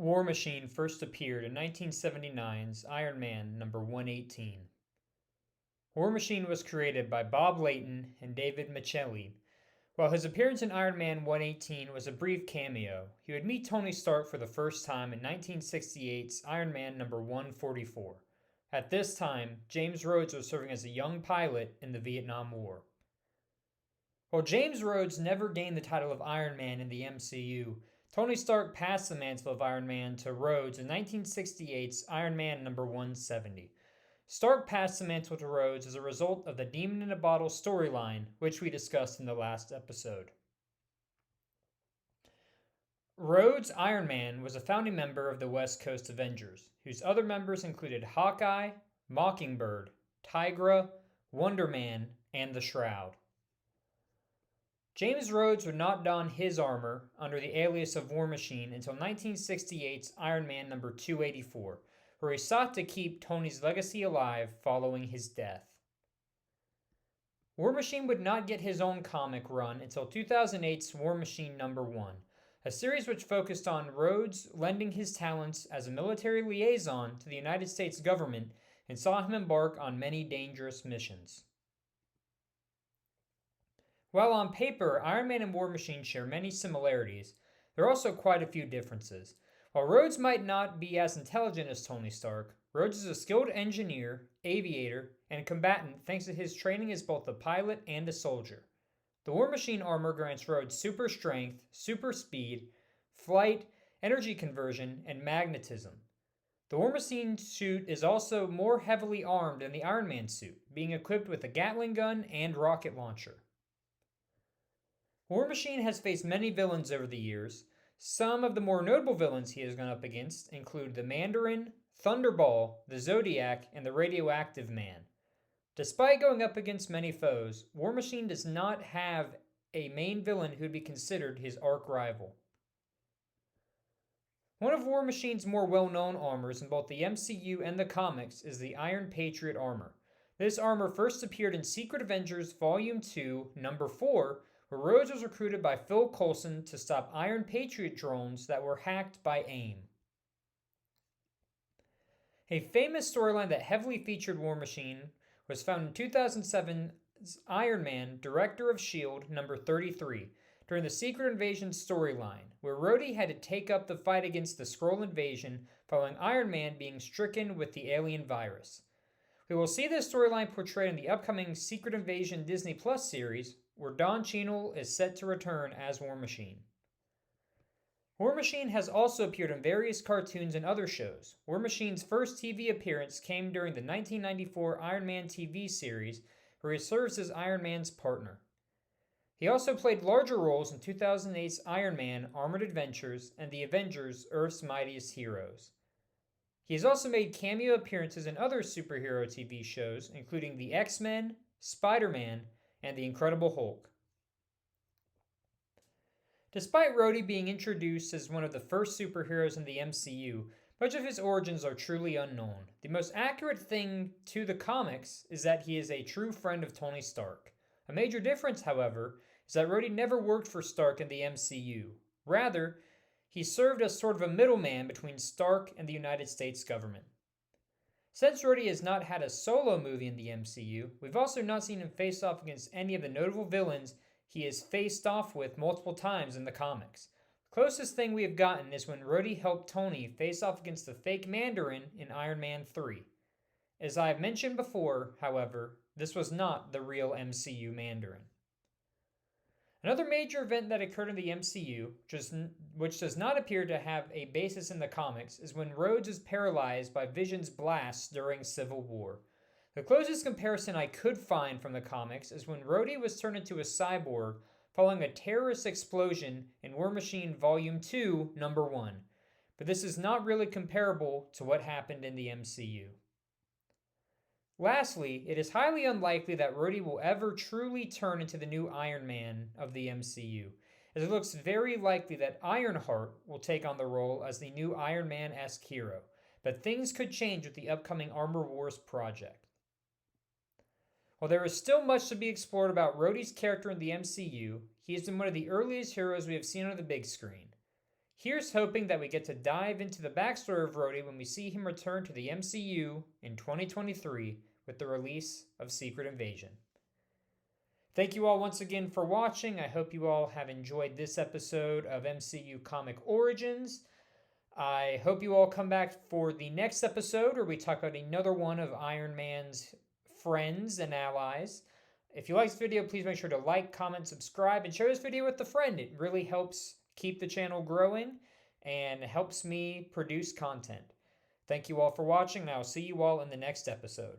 War Machine first appeared in 1979's Iron Man number 118. War Machine was created by Bob Layton and David Micheli. While his appearance in Iron Man 118 was a brief cameo, he would meet Tony Stark for the first time in 1968's Iron Man number 144. At this time, James Rhodes was serving as a young pilot in the Vietnam War. While James Rhodes never gained the title of Iron Man in the MCU, Tony Stark passed the mantle of Iron Man to Rhodes in 1968's Iron Man number 170. Stark passed the mantle to Rhodes as a result of the Demon in a Bottle storyline, which we discussed in the last episode. Rhodes' Iron Man was a founding member of the West Coast Avengers, whose other members included Hawkeye, Mockingbird, Tigra, Wonder Man, and the Shroud. James Rhodes would not don his armor under the alias of War Machine until 1968's Iron Man number 284, where he sought to keep Tony's legacy alive following his death. War Machine would not get his own comic run until 2008's War Machine number 1, a series which focused on Rhodes lending his talents as a military liaison to the United States government and saw him embark on many dangerous missions. While on paper, Iron Man and War Machine share many similarities, there are also quite a few differences. While Rhodes might not be as intelligent as Tony Stark, Rhodes is a skilled engineer, aviator, and combatant thanks to his training as both a pilot and a soldier. The War Machine armor grants Rhodes super strength, super speed, flight, energy conversion, and magnetism. The War Machine suit is also more heavily armed than the Iron Man suit, being equipped with a Gatling gun and rocket launcher. War Machine has faced many villains over the years. Some of the more notable villains he has gone up against include the Mandarin, Thunderball, the Zodiac, and the Radioactive Man. Despite going up against many foes, War Machine does not have a main villain who would be considered his arch rival. One of War Machine's more well-known armors in both the MCU and the comics is the Iron Patriot armor. This armor first appeared in Secret Avengers Volume 2, Number 4, where Rhodes was recruited by Phil Coulson to stop Iron Patriot drones that were hacked by AIM. A famous storyline that heavily featured War Machine was found in 2007's Iron Man Director of S.H.I.E.L.D. number 33 during the Secret Invasion storyline, where Rhodey had to take up the fight against the Skrull invasion following Iron Man being stricken with the alien virus. We will see this storyline portrayed in the upcoming Secret Invasion Disney Plus series, where Don Cheadle is set to return as War Machine. War Machine has also appeared in various cartoons and other shows. War Machine's first TV appearance came during the 1994 Iron Man TV series, where he serves as Iron Man's partner. He also played larger roles in 2008's Iron Man Armored Adventures and the Avengers Earth's Mightiest Heroes. He has also made cameo appearances in other superhero TV shows, including the X-Men, Spider-Man, and the Incredible Hulk. Despite Rhodey being introduced as one of the first superheroes in the MCU, much of his origins are truly unknown. The most accurate thing to the comics is that he is a true friend of Tony Stark. A major difference, however, is that Rhodey never worked for Stark in the MCU. Rather, he served as sort of a middleman between Stark and the United States government. Since Rhodey has not had a solo movie in the MCU, we've also not seen him face off against any of the notable villains he has faced off with multiple times in the comics. The closest thing we have gotten is when Rhodey helped Tony face off against the fake Mandarin in Iron Man 3. As I have mentioned before, however, this was not the real MCU Mandarin. Another major event that occurred in the MCU, which does not appear to have a basis in the comics, is when Rhodes is paralyzed by Vision's blasts during Civil War. The closest comparison I could find from the comics is when Rhodey was turned into a cyborg following a terrorist explosion in War Machine Volume 2, Number 1. But this is not really comparable to what happened in the MCU. Lastly, it is highly unlikely that Rhodey will ever truly turn into the new Iron Man of the MCU, as it looks very likely that Ironheart will take on the role as the new Iron Man-esque hero, but things could change with the upcoming Armor Wars project. While there is still much to be explored about Rhodey's character in the MCU, he has been one of the earliest heroes we have seen on the big screen. Here's hoping that we get to dive into the backstory of Rhodey when we see him return to the MCU in 2023 with the release of Secret Invasion. Thank you all once again for watching. I hope you all have enjoyed this episode of MCU Comic Origins. I hope you all come back for the next episode where we talk about another one of Iron Man's friends and allies. If you like this video, please make sure to like, comment, subscribe, and share this video with a friend. It really helps keep the channel growing and helps me produce content. Thank you all for watching, and I will see you all in the next episode.